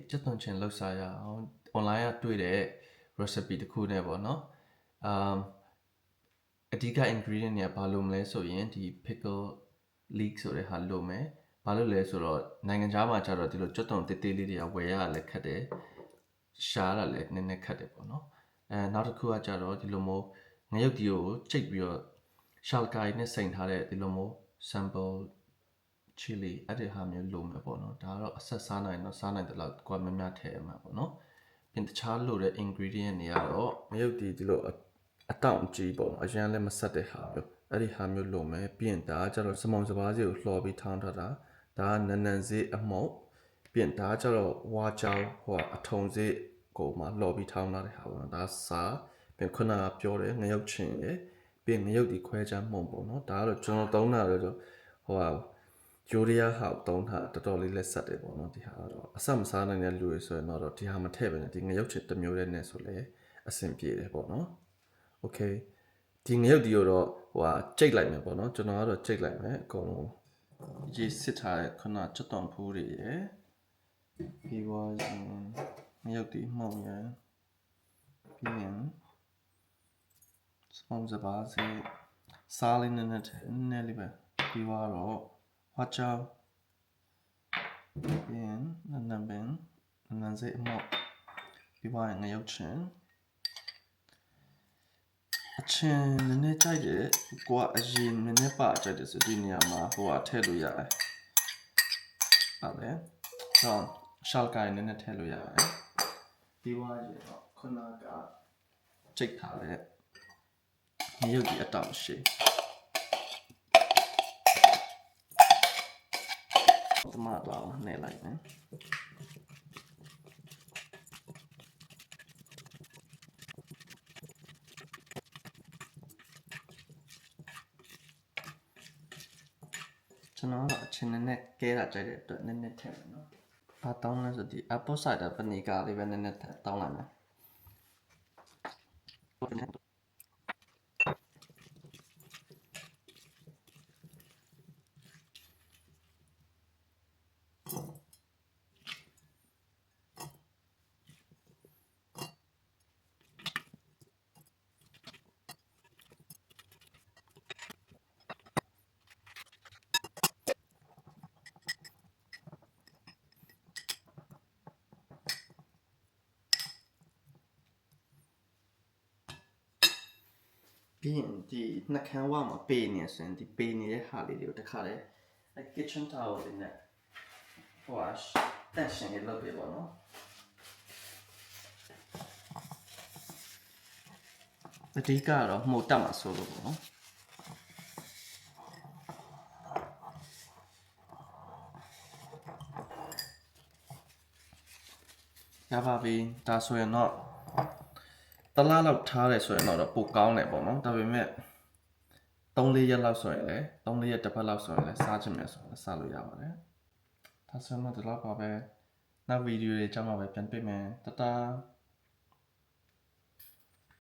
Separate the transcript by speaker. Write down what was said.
Speaker 1: chất tuần trên lâu xa ya onlineတွေ့တဲ့ recipe တစ်ခုနဲ့ပေါ့နော်အဓိက ingredient တွေကဘာလို့မလဲဆိုရင်ဒီ pickle leek ဆိုတဲ့ဟာလို့မယ်ဘာလို့လဲဆိုတော့နိုင်ငံခြားမှာကျတော့ဒီလိုကြွတ်တုံတေးသေးလေးတွေကဝယ်ရလည်းခက်တယ်ရှားရလည်းနည်းနည်းခက်တယ်ပေါ့နော်နောက်တစ်ခုကကျတော့ဒီလိုမျိုးငရုတ်ဒီကိုချိန်ပြီးတော့ရှာလကိုင်နဲ့စိန်ထားတဲ့ဒီလိုမျိုး sample chili အဲ့ဒီဟာမျိုးလိုမယ်ပေါ့နော်ဒါကတော့အဆက်စားနိုင်တော့စားနိုင်တယ်လို့ကိုယ်များများထည့်ရမှာပေါ့နော်ပြင်တခြားလိုတဲ့ ingredient တွေကတော့ငရုတ်ဒီလိုအတောင့်ကြီးပေါ့အရင်လည်းမဆက်တဲ့ဟာမျိုးအဲ့ဒီဟာမျိုးလိုမယ်ပြင်ဒါကျတော့စမောင်စပါးစီကိုလှော်ပြီးထောင်းထားတာဒါကနန်းနန်းစေးအမှုတ်ပြင်ဒါကျတော့ဝါကြောင်ဟိုအထုံစေးကိုမှလှော်ပြီးထောင်းထားတဲ့ဟာပေါ့နော်ဒါစားပြင်ခုနကပြောတယ်ငရုတ်ချင်ရယ်ပြင်ငရုတ်ဒီခွဲချမ်းမှုန်ပေါ့နော်ဒါကတော့ကျွန်တော်သုံးတာလို့ဟိုဂျိုရီယာဟောက်သုံးတာတော်တော်လေးလက်ဆက်တယ်ပေါ့နော်ဒီဟာကတော့အဆက်မစားနိုင်တဲ့လူတွေဆိုရင်တော့ဒီဟာမထည့်ပဲနဲ့ဒီငရုတ်ချစ်တစ်မျိုးနဲ့နဲ့ဆိုလဲအဆင်ပြေတယ်ပေါ့နော်โอเคဒီငရုတ်ဒီကိုတော့ဟိုကြိတ်လိုက်မယ်ပေါ့နော်ကျွန်တော်ကတော့ကြိတ်လိုက်မယ်အကုန်လုံးရေးစစ်ထားတဲ့ခုနကျွတ်တော်ဖူးတွေရယ်ပြီးွားရင်ငရုတ်ဒီမှုန်ရယ်ပြီးရင်စပုံးစပါးစီစားလေးနဲ့နဲ့လေးပဲပြီးွားတော့ဝါချောင်းပြီးရင်နန်းပင်နန်းစေးအမော့ပြီးွားရင်ငရုတ်ချင်အချင်းနည်းနည်းကြိုက်တယ်ကိုကအရင်နည်းနည်းပါကြိုက်တယ်ဆိုဒီနေရာမှာဟိုထည့်လို့ရတယ်ဟုတ်တယ်တော့ရှောက်ကိုင်းနည်းနည်းထည့်လို့ရတယ်ပြီးွားရင်တော့ခုနကချိတ်ထားတဲ့ငရုတ်ဒီအတောင်ရှိတမတော့နေလိုက်မယ်ကျွန်တော်အချင်းနဲ့ကဲတာကြိုက်တဲ့အတွက်နည်းနည်းထည့်မယ်နော်။ဘာတောင်းလဲဆိုဒီ apple cider vinegar လေးပဲနည်းနည်းတောင်းလိုက်မယ်။ပြီးရင်ဒီနှက်ခမ်းဝမှာပေးနေဆိုရင်ဒီပေးနေတဲ့ဟာလေးတွေကိုတစ်ခါလေအဲ kitchen towel လေးနဲ့wash တန့်ရှင်းရေးလုပ်ပေးပါတော့အဓိကတော့မှုတ်တက်မှာဆိုလို့ပေါ့နော်ရပါပြီဒါဆိုရင်တော့တလားလောက်ထားရဲဆိုရင်တော့ပိုကောင်းတယ်ပေါ့နော်ဒါပေမဲ့3-4ရက်လောက်ဆိုရင်လည်း3-4ရက်တစ်ပတ်လောက်ဆိုရင်လည်းစားချင်မယ်ဆိုရင်စားလို့ရပါတယ်ဒါဆိုတော့ဒီလောက်ပါပဲနောက်ဗီဒီယိုတွေကြမှာပဲပြန်တွေ့မယ်တတား